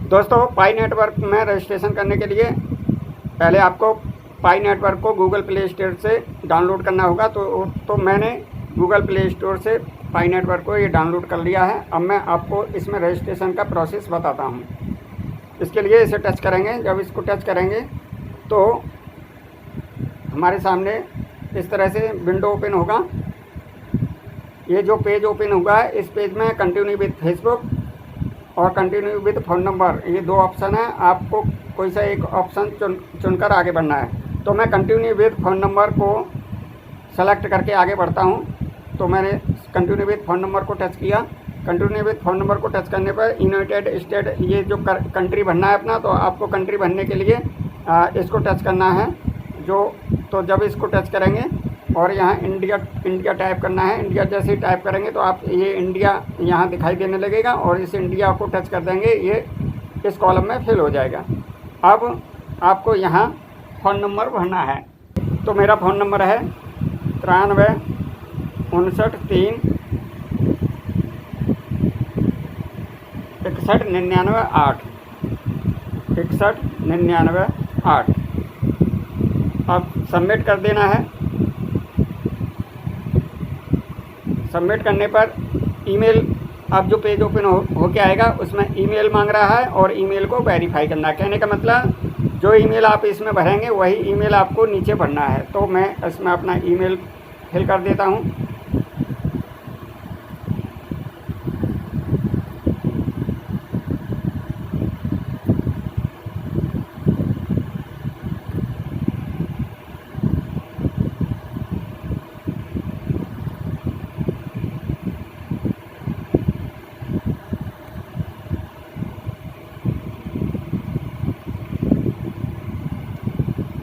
दोस्तों, पाई नेटवर्क में रजिस्ट्रेशन करने के लिए पहले आपको पाई नेटवर्क को गूगल प्ले स्टोर से डाउनलोड करना होगा। तो मैंने गूगल प्ले स्टोर से पाई नेटवर्क को ये डाउनलोड कर लिया है। अब मैं आपको इसमें रजिस्ट्रेशन का प्रोसेस बताता हूँ। इसके लिए इसे टच करेंगे। जब इसको टच करेंगे तो हमारे सामने इस तरह से विंडो ओपन होगा। ये जो पेज ओपन हुआ है, इस पेज में कंटिन्यू विद फेसबुक और कंटिन्यू विद फ़ोन नंबर, ये दो ऑप्शन है। आपको कोई सा एक ऑप्शन चुनकर आगे बढ़ना है। तो मैं कंटिन्यू विद फ़ोन नंबर को सेलेक्ट करके आगे बढ़ता हूँ। तो मैंने कंटिन्यू विद फ़ोन नंबर को टच किया। कंटिन्यू विद फ़ोन नंबर को टच करने पर यूनाइटेड स्टेट, ये जो कंट्री भरना है अपना, तो आपको कंट्री भरने के लिए इसको टच करना है। तो जब इसको टच करेंगे और यहाँ इंडिया टाइप करना है। इंडिया जैसे ही टाइप करेंगे तो आप ये इंडिया यहाँ दिखाई देने लगेगा और इस इंडिया को टच कर देंगे, ये इस कॉलम में फिल हो जाएगा। अब आपको यहाँ फ़ोन नंबर भरना है। तो मेरा फ़ोन नंबर है 93 59 3 61 99 8 61 99 8। अब सबमिट कर देना है। सबमिट करने पर ईमेल, अब जो पेज ओपन होके आएगा उसमें ईमेल मांग रहा है और ईमेल को वेरीफाई करना है। कहने का मतलब जो ईमेल आप इसमें भरेंगे वही ईमेल आपको नीचे भरना है। तो मैं इसमें अपना ईमेल फिल कर देता हूँ।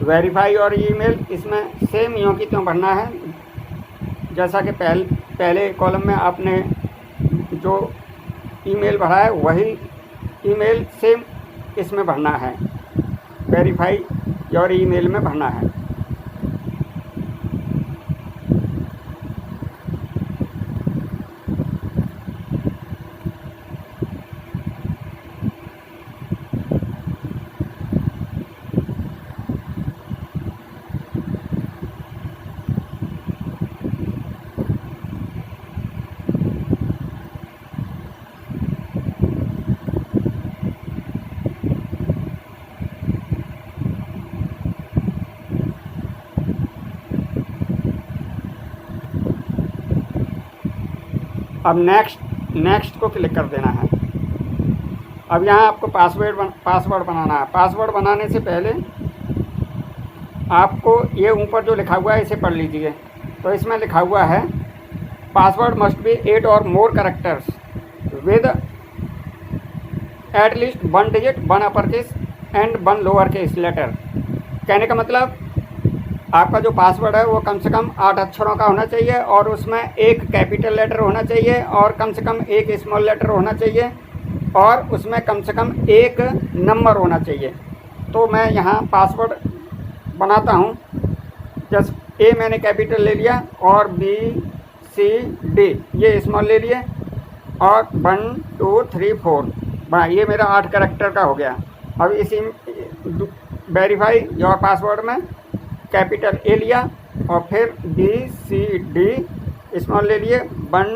वेरीफाई और ईमेल, इसमें सेम यों की त्यों भरना है जैसा कि पहले कॉलम में आपने जो ईमेल भरा है वही ईमेल सेम इसमें भरना है। वेरीफाई और ईमेल में भरना है। अब नेक्स्ट को क्लिक कर देना है। अब यहाँ आपको पासवर्ड बनाना है। पासवर्ड बनाने से पहले आपको ये ऊपर जो लिखा हुआ है इसे पढ़ लीजिए। तो इसमें लिखा हुआ है password must be 8 or more characters with at least 1 digit, 1 upper case and 1 lower case letter. कहने का मतलब आपका जो पासवर्ड है वो कम से कम 8 अक्षरों का होना चाहिए और उसमें एक कैपिटल लेटर होना चाहिए और कम से कम एक स्मॉल लेटर होना चाहिए और उसमें कम से कम एक नंबर होना चाहिए। तो मैं यहाँ पासवर्ड बनाता हूँ। जैसे ए मैंने कैपिटल ले लिया और बी सी डी ये स्मॉल ले लिए और 1 2 3 4 बना, ये मेरा 8 कैरेक्टर का हो गया। अब इसी वेरीफाई योर पासवर्ड में कैपिटल ए लिया और फिर बी सी डी स्मॉल ले लिए 1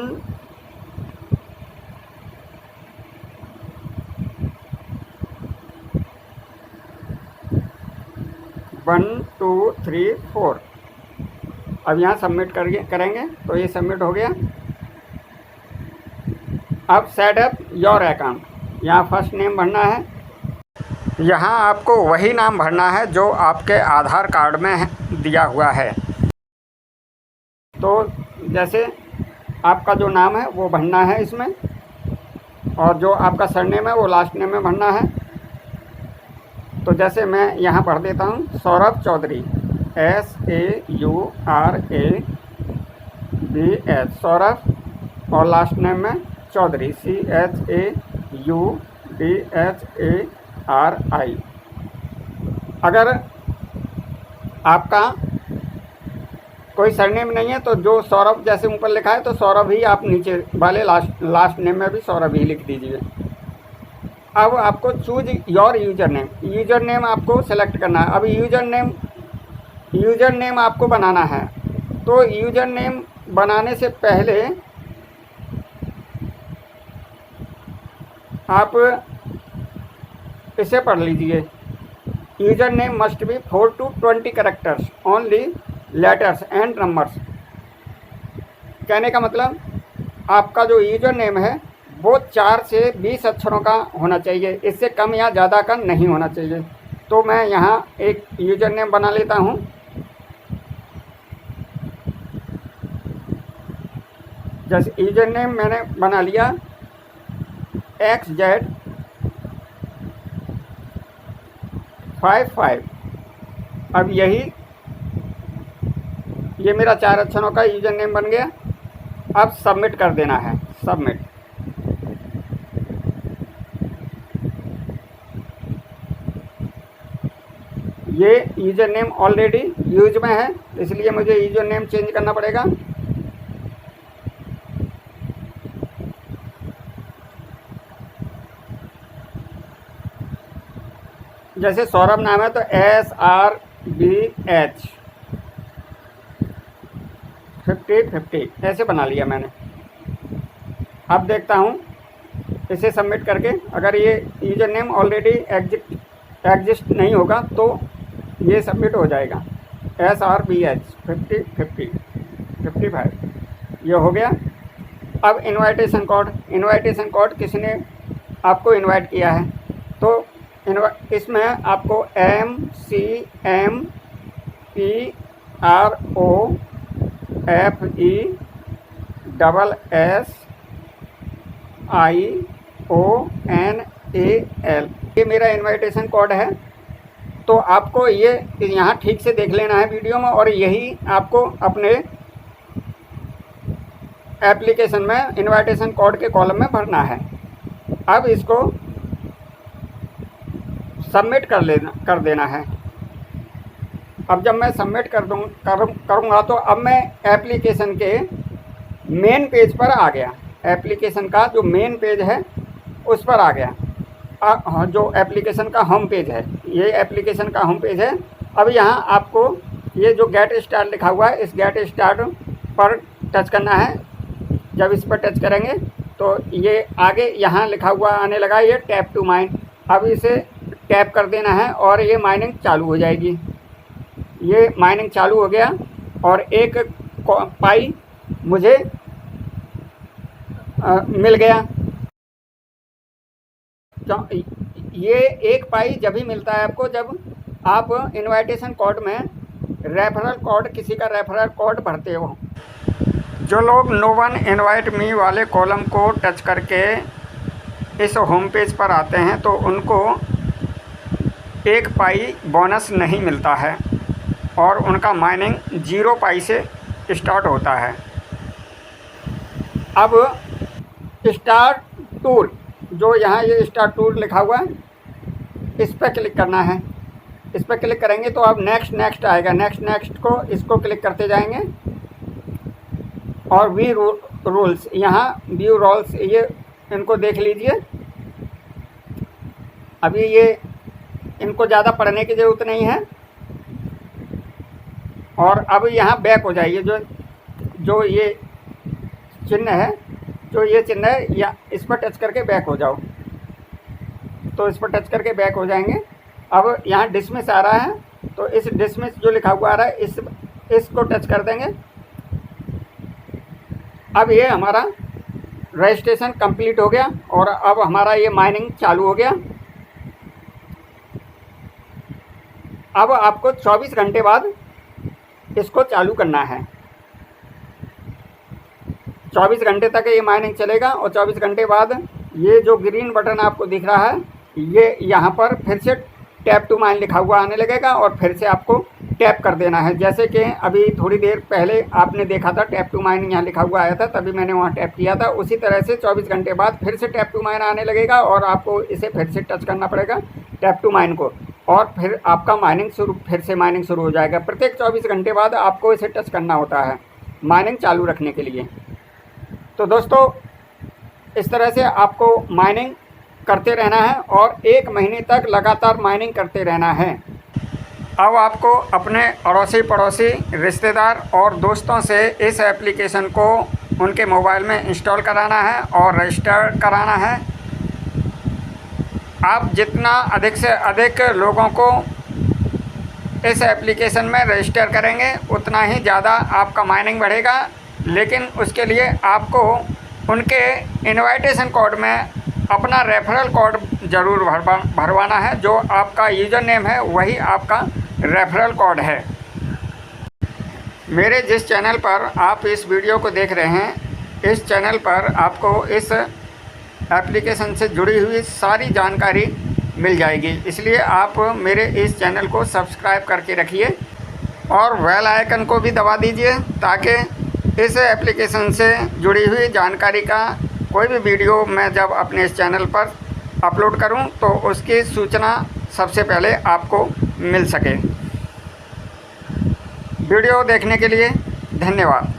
1 2 3 4। अब यहाँ सबमिट करेंगे तो ये सबमिट हो गया। अब सेट अप योर अकाउंट, यहाँ फर्स्ट नेम भरना है। यहाँ आपको वही नाम भरना है जो आपके आधार कार्ड में दिया हुआ है। तो जैसे आपका जो नाम है वो भरना है इसमें और जो आपका सरनेम है वो लास्ट नेम में भरना है। तो जैसे मैं यहाँ भर देता हूँ सौरभ चौधरी, SAURABH सौरभ और लास्ट नेम में चौधरी CHAUDHARI। अगर आपका कोई सरनेम नहीं है तो जो सौरभ जैसे ऊपर लिखा है तो सौरभ ही आप नीचे वाले लास्ट नेम में भी सौरभ ही लिख दीजिए। अब आपको चूज योर यूज़र नेम आपको सेलेक्ट करना है। अब यूज़र नेम आपको बनाना है। तो यूज़र नेम बनाने से पहले आप इसे पढ़ लीजिए। User name must be 4 to 20 characters, only letters and numbers. कहने का मतलब आपका जो यूज़र नेम है वो 4 से 20 अक्षरों का होना चाहिए, इससे कम या ज़्यादा का नहीं होना चाहिए। तो मैं यहाँ एक यूज़र नेम बना लेता हूँ। जैसे यूज़र नेम मैंने बना लिया XZ55। अब ये मेरा 4 अक्षरों का यूज़र नेम बन गया। अब सबमिट कर देना है, सबमिट। ये यूज़र नेम ऑलरेडी यूज में है, इसलिए मुझे यूज़र नेम चेंज करना पड़ेगा। जैसे सौरभ नाम है तो SRBH 50 ऐसे बना लिया मैंने। अब देखता हूँ इसे सबमिट करके, अगर ये यूज़र नेम ऑलरेडी एग्जिस्ट नहीं होगा तो ये सबमिट हो जाएगा। SRBH 55 ये हो गया। अब इनवाइटेशन कोड किसने आपको इनवाइट किया है, तो इसमें आपको MCMPROFESSIONAL ये मेरा इनविटेशन कोड है। तो आपको ये यहाँ ठीक से देख लेना है वीडियो में, और यही आपको अपने एप्लीकेशन में इनविटेशन कोड के कॉलम में भरना है। अब इसको सबमिट कर देना है। अब जब मैं सबमिट करूँगा तो अब मैं एप्लीकेशन के मेन पेज पर आ गया। एप्लीकेशन का जो मेन पेज है उस पर आ गया। जो एप्लीकेशन का होम पेज है, ये एप्लीकेशन का होम पेज है। अब यहाँ आपको ये जो गेट स्टार्ट लिखा हुआ है, इस गेट स्टार्ट पर टच करना है। जब इस पर टच करेंगे तो ये आगे यहाँ लिखा हुआ आने लगा, ये टैप टू माइन। अब इसे टैप कर देना है और ये माइनिंग चालू हो जाएगी। ये माइनिंग चालू हो गया और एक पाई मुझे मिल गया। तो ये एक पाई जब ही मिलता है आपको जब आप इनविटेशन कोड में रेफरल कोड, किसी का रेफरल कोड भरते हो। जो लोग नो वन इनवाइट मी वाले कॉलम को टच करके इस होम पेज पर आते हैं तो उनको एक पाई बोनस नहीं मिलता है और उनका माइनिंग 0 पाई से स्टार्ट होता है। अब स्टार्ट टूल, जो यहाँ ये स्टार्ट टूल लिखा हुआ है, इस पर क्लिक करना है। इस पर क्लिक करेंगे तो अब नेक्स्ट आएगा। नेक्स्ट को इसको क्लिक करते जाएंगे और व्यू रूल्स, यहाँ व्यू रूल्स ये इनको देख लीजिए। अभी ये इनको ज़्यादा पढ़ने की ज़रूरत नहीं है। और अब यहाँ बैक हो जाइए। जो ये चिन्ह है, या इस पर टच करके बैक हो जाओ। तो इस पर टच करके बैक हो जाएंगे। अब यहाँ डिसमिस आ रहा है, तो इस डिसमिस जो लिखा हुआ आ रहा है इसको टच कर देंगे। अब ये हमारा रजिस्ट्रेशन कंप्लीट हो गया और अब हमारा ये माइनिंग चालू हो गया। अब आपको 24 घंटे बाद इसको चालू करना है। 24 घंटे तक ये माइनिंग चलेगा और 24 घंटे बाद ये जो ग्रीन बटन आपको दिख रहा है, ये यहाँ पर फिर से टैप टू माइन लिखा हुआ आने लगेगा और फिर से आपको टैप कर देना है। जैसे कि अभी थोड़ी देर पहले आपने देखा था टैप टू माइन यहाँ लिखा हुआ आया था, तभी मैंने वहाँ टैप किया था। उसी तरह से 24 घंटे बाद फिर से टैप टू माइन आने लगेगा और आपको इसे फिर से टच करना पड़ेगा, टैप टू माइन को, और फिर आपका फिर से माइनिंग शुरू हो जाएगा। प्रत्येक 24 घंटे बाद आपको इसे टच करना होता है माइनिंग चालू रखने के लिए। तो दोस्तों, इस तरह से आपको माइनिंग करते रहना है और 1 महीने तक लगातार माइनिंग करते रहना है। अब आपको अपने अड़ोसी पड़ोसी, रिश्तेदार और दोस्तों से इस एप्लीकेशन को उनके मोबाइल में इंस्टॉल कराना है और रजिस्टर कराना है। आप जितना अधिक से अधिक लोगों को इस एप्लीकेशन में रजिस्टर करेंगे उतना ही ज़्यादा आपका माइनिंग बढ़ेगा, लेकिन उसके लिए आपको उनके इनवाइटेशन कोड में अपना रेफरल कोड ज़रूर भरवाना है। जो आपका यूज़र नेम है वही आपका रेफरल कोड है। मेरे जिस चैनल पर आप इस वीडियो को देख रहे हैं, इस चैनल पर आपको इस एप्लीकेशन से जुड़ी हुई सारी जानकारी मिल जाएगी, इसलिए आप मेरे इस चैनल को सब्सक्राइब करके रखिए और बेल आइकन को भी दबा दीजिए ताकि इस एप्लीकेशन से जुड़ी हुई जानकारी का कोई भी वीडियो मैं जब अपने इस चैनल पर अपलोड करूं तो उसकी सूचना सबसे पहले आपको मिल सके। वीडियो देखने के लिए धन्यवाद।